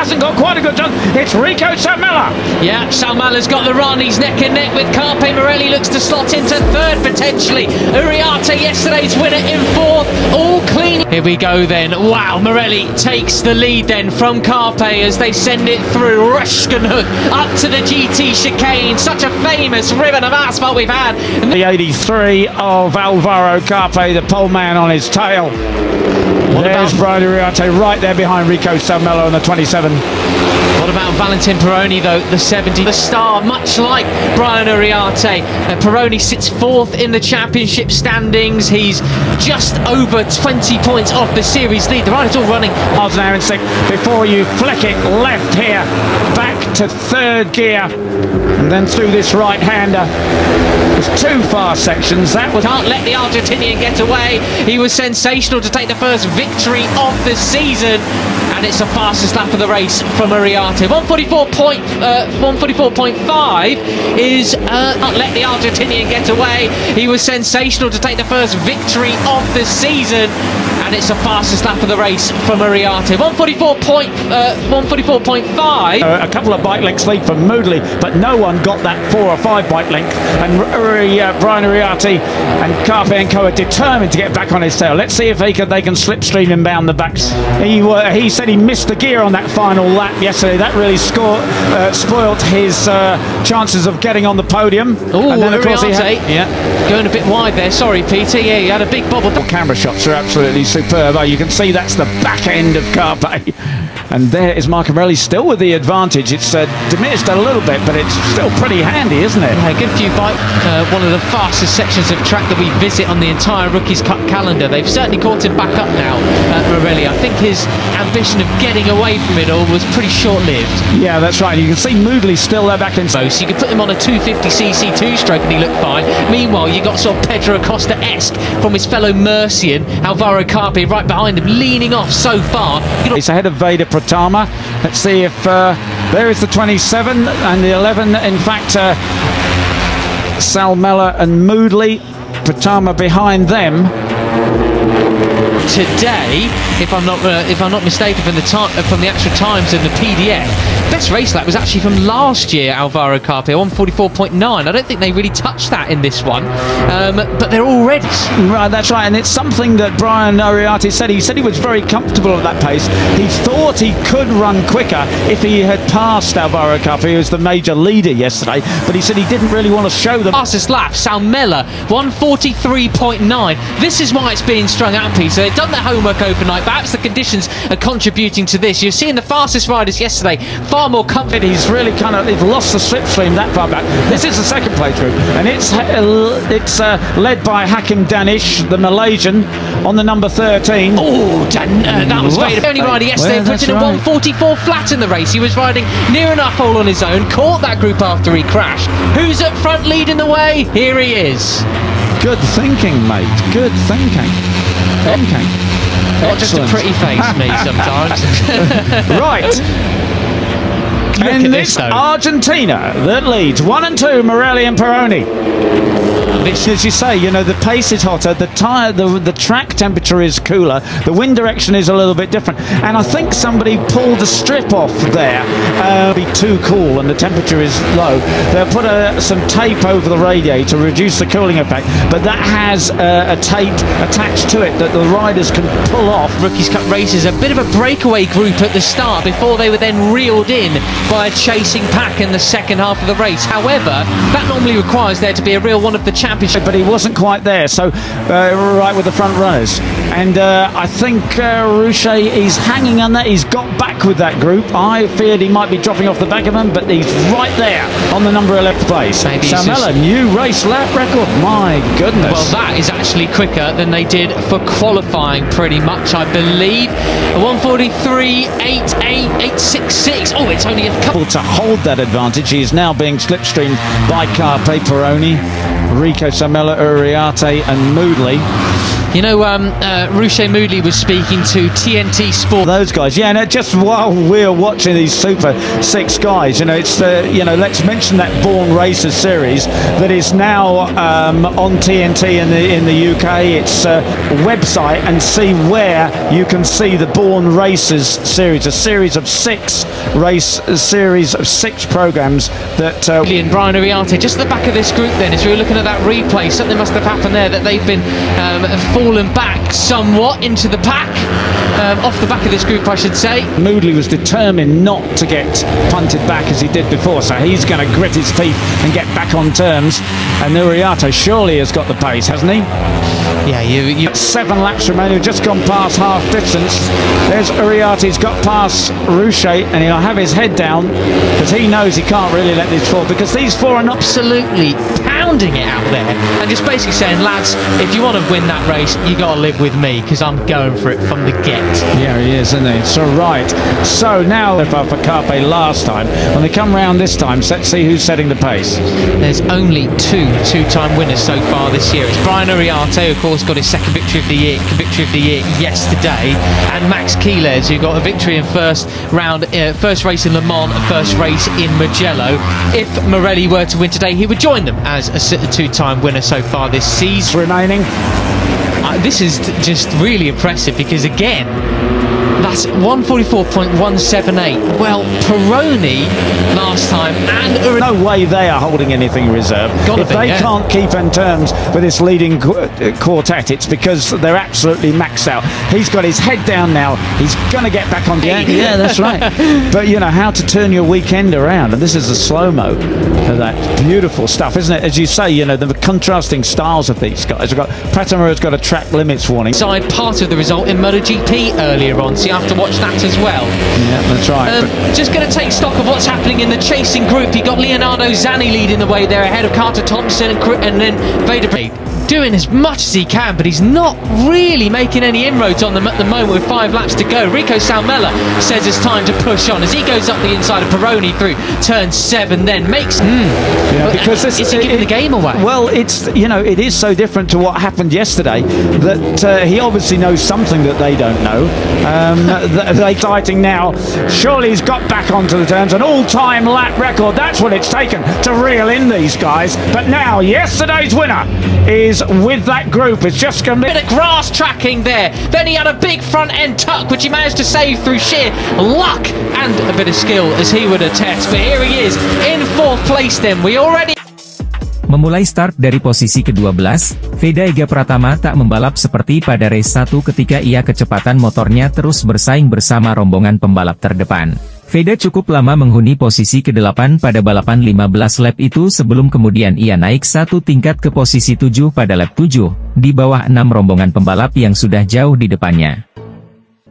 hasn't got quite a good chance. It's Rico Salmela. Yeah, Salmela's got the Rani's neck and neck with Carpe. Morelli looks to slot into third potentially. Uriarte, yesterday's winner, in fourth. All clean. Here we go then. Wow, Morelli takes the lead then from Carpe as they send it through Rushkenhook up to the GT chicane. Such a famous ribbon of asphalt we've had. And the 83 of Alvaro Carpe, the pole man on his tail. There's Brian Uriarte right there behind Rico Salmela on the 27. What about Valentin Peroni though, the 70, the star, much like Brian Uriarte. Peroni sits fourth in the championship standings. He's just over 20 points off the series lead. The rider's all running miles an hour in sixth before you flick it left here, back to third gear, and then through this right-hander. There's two fast sections. That was... Can't let the Argentinian get away. He was sensational to take the first victory of the season. And it's the fastest lap of the race from Uriarte. 144.5 is not let the Argentinian get away. He was sensational to take the first victory of the season. And it's the fastest lap of the race from Uriarte. 144.5. A couple of bike lengths lead from Moodley, but no one got that 4 or 5 bike length. And Brian Uriarte and Carpe and Co are determined to get back on his tail. Let's see if they can slipstream him down the backs. He said he missed the gear on that final lap yesterday. That really spoilt his chances of getting on the podium. Oh, and then of course he had, going a bit wide there. Sorry, Peter. Yeah, he had a big bobble. The camera shots are absolutely superb. Oh, you can see that's the back end of Carpe. And there is Marco Morelli still with the advantage. It's diminished a little bit, but it's still pretty handy, isn't it? Yeah, a good few bike. One of the fastest sections of track that we visit on the entire Rookies Cup calendar. They've certainly caught him back up now, Morelli. I think his ambition of getting away from it all was pretty short-lived. Yeah, that's right. You can see Moodley still there back in. So you could put him on a 250cc two-stroke and he looked fine. Meanwhile, you got sort of Pedro Acosta-esque from his fellow Mercian, Alvaro Carpe, right behind him, leaning off so far. He's ahead of Veda Pratama. Let's see if there is the 27 and the 11. In fact, Salmela and Moodley, Pratama behind them. Today, if I'm not mistaken, from the actual times and the PDF, best race lap was actually from last year. Alvaro Carpe 144.9. I don't think they really touched that in this one, but they're all ready. Right, that's right, and it's something that Brian Uriarte said. He said he was very comfortable at that pace. He thought he could run quicker if he had passed Alvaro Carpe, who was the major leader yesterday, but he said he didn't really want to show them. Fastest lap, Salmela 143.9. This is why it's being strung out, Peter. They've done their homework overnight. Perhaps the conditions are contributing to this. You're seeing the fastest riders yesterday far more comfort. He's really they've lost the slipstream that far back. This is the second playthrough, and it's led by Hakim Danish, the Malaysian, on the number 13. Oh, that was great. The only rider yesterday put in a 144 flat in the race. He was riding near enough all on his own, caught that group after he crashed. Who's up front leading the way? Here he is. Good thinking, mate. Good thinking. Okay. Not just a pretty face, me, sometimes. Right. And it's Argentina that leads. 1 and 2, Morelli and Peroni. As you say, you know, the pace is hotter, the track temperature is cooler, the wind direction is a little bit different, and I think somebody pulled the strip off there. It'll be too cool and the temperature is low. They'll put some tape over the radiator to reduce the cooling effect, but that has a tape attached to it that the riders can pull off. Rookies Cup races, a bit of a breakaway group at the start before they were then reeled in by a chasing pack in the second half of the race. However, that normally requires there to be a real one of the championship. But he wasn't quite there, so right with the front runners. And I think Rouchet is hanging on that. He's got back with that group. I feared he might be dropping off the back of them, but he's right there on the number 11th place. Salmela, new race lap record. My goodness. Well, that is actually quicker than they did for qualifying, pretty much, I believe. 143.88866. Oh, it's only a couple to hold that advantage. He is now being slipstreamed by Carpe, Peroni, Rico Salmela, Uriarte and Moodley. You know, Ruche Moodley was speaking to TNT Sport. Those guys, yeah, and just while we're watching these Super 6 guys, you know, it's the, you know, let's mention that Born Racers series that is now on TNT in the UK. It's a website, and see where you can see the Born Racers series, a series of 6 programs that Brian Uriarte, just at the back of this group then, as we were looking at that replay, something must have happened there, that they've been fallen back somewhat into the pack, off the back of this group, I should say. Moodley was determined not to get punted back as he did before, so he's going to grit his teeth and get back on terms. And Uriarte surely has got the pace, hasn't he? Yeah, you 7 laps remaining, just gone past half distance. There's Uriarte's got past Ruche, and he'll have his head down because he knows he can't really let this fall, because these 4 are not absolutely pounding it out there and just basically saying, lads, if you want to win that race, you got to live with me, because I'm going for it from the get. Yeah, he is, isn't he? So right, so now they're for Carpe last time, when they come round this time, let's see who's setting the pace. There's only 2-time winners so far this year. It's Brian Uriarte, of course, got his second victory of the year yesterday, and Max Quiles, who got a victory in first race in Le Mans, first race in Mugello. If Morelli were to win today, he would join them as a 2-time winner so far this season. Remaining. This is just really impressive, because again, that's 144.178. Well, Peroni last time, and no way they are holding anything in reserve. If they can't keep in terms with this leading quartet, it's because they're absolutely maxed out. He's got his head down now. He's going to get back on the yeah, that's right. But you know how to turn your weekend around, and this is a slow-mo of that beautiful stuff, isn't it? As you say, you know, the contrasting styles of these guys. We've got Pratama has got a track limits warning. Side part of the result in MotoGP earlier on, so you have to watch that as well. Yeah, that's right. Just going to take stock of what's happening in the chasing group. You got Leonardo Zanni leading the way there, ahead of Carter Thompson and then Veda Ega, doing as much as he can, but he's not really making any inroads on them at the moment with 5 laps to go. Rico Salmella says it's time to push on as he goes up the inside of Peroni through turn 7, then makes yeah, because is he giving the game away? Well, it's, you know, it is so different to what happened yesterday that he obviously knows something that they don't know. They're exciting now. Surely he's got back onto the turns, an all-time lap record. That's what it's taken to reel in these guys. But now yesterday's winner is with that group. It's just going to be a bit of grass tracking there. Then he had a big front end tuck, which he managed to save through sheer luck and a bit of skill, as he would attest. But here he is in 4th place then. We already Memulai start dari posisi ke-12, Veda Ega Pratama tak membalap seperti pada race 1 ketika ia kecepatan motornya terus bersaing bersama rombongan pembalap terdepan. Veda cukup lama menghuni posisi ke-8 pada balapan 15 lap itu sebelum kemudian ia naik 1 tingkat ke posisi 7 pada lap 7, di bawah 6 rombongan pembalap yang sudah jauh di depannya.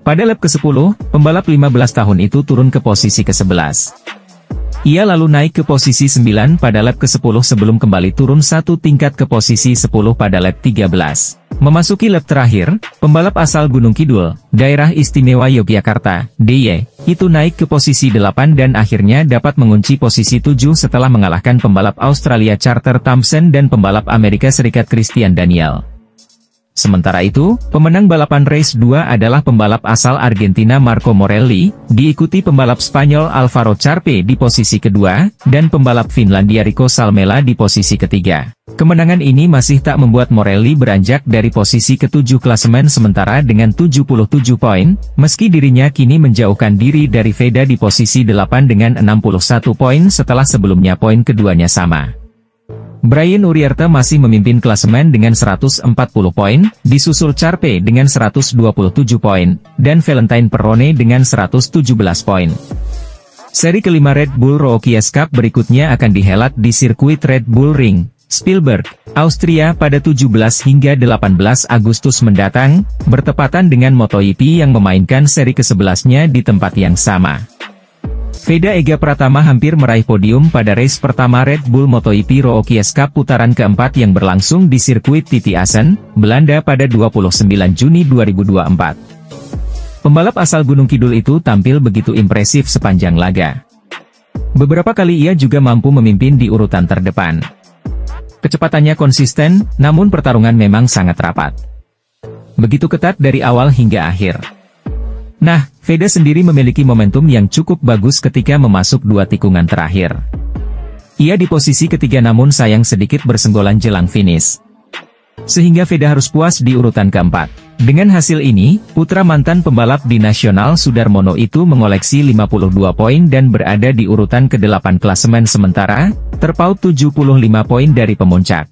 Pada lap ke-10, pembalap 15 tahun itu turun ke posisi ke-11. Ia lalu naik ke posisi 9 pada lap ke-10 sebelum kembali turun 1 tingkat ke posisi 10 pada lap 13. Memasuki lap terakhir, pembalap asal Gunung Kidul, Daerah Istimewa Yogyakarta, DIY, itu naik ke posisi 8 dan akhirnya dapat mengunci posisi 7 setelah mengalahkan pembalap Australia Carter Thompson dan pembalap Amerika Serikat Christian Daniel. Sementara itu, pemenang balapan race 2 adalah pembalap asal Argentina Marco Morelli, diikuti pembalap Spanyol Alvaro Charpe di posisi kedua, dan pembalap Finlandia Rico Salmela di posisi ketiga. Kemenangan ini masih tak membuat Morelli beranjak dari posisi ke-7 klasemen sementara dengan 77 poin, meski dirinya kini menjauhkan diri dari Veda di posisi 8 dengan 61 poin setelah sebelumnya poin keduanya sama. Brian Uriarte masih memimpin klasemen dengan 140 poin, disusul Charpe dengan 127 poin, dan Valentine Perrone dengan 117 poin. Seri kelima Red Bull Rookies Cup berikutnya akan dihelat di sirkuit Red Bull Ring, Spielberg, Austria pada 17 hingga 18 Agustus mendatang, bertepatan dengan MotoGP yang memainkan seri ke-11-nya di tempat yang sama. Veda Ega Pratama hampir meraih podium pada race pertama Red Bull MotoGP Rookies Cup putaran keempat yang berlangsung di sirkuit Titi Assen, Belanda pada 29 Juni 2024. Pembalap asal Gunung Kidul itu tampil begitu impresif sepanjang laga. Beberapa kali ia juga mampu memimpin di urutan terdepan. Kecepatannya konsisten, namun pertarungan memang sangat rapat. begitu ketat dari awal hingga akhir. Nah, Veda sendiri memiliki momentum yang cukup bagus ketika memasuk 2 tikungan terakhir. Ia di posisi ketiga namun sayang sedikit bersenggolan jelang finish, sehingga Veda harus puas di urutan keempat. Dengan hasil ini, putra mantan pembalap di nasional Sudarmono itu mengoleksi 52 poin dan berada di urutan ke-8 klasemen sementara, terpaut 75 poin dari pemuncak.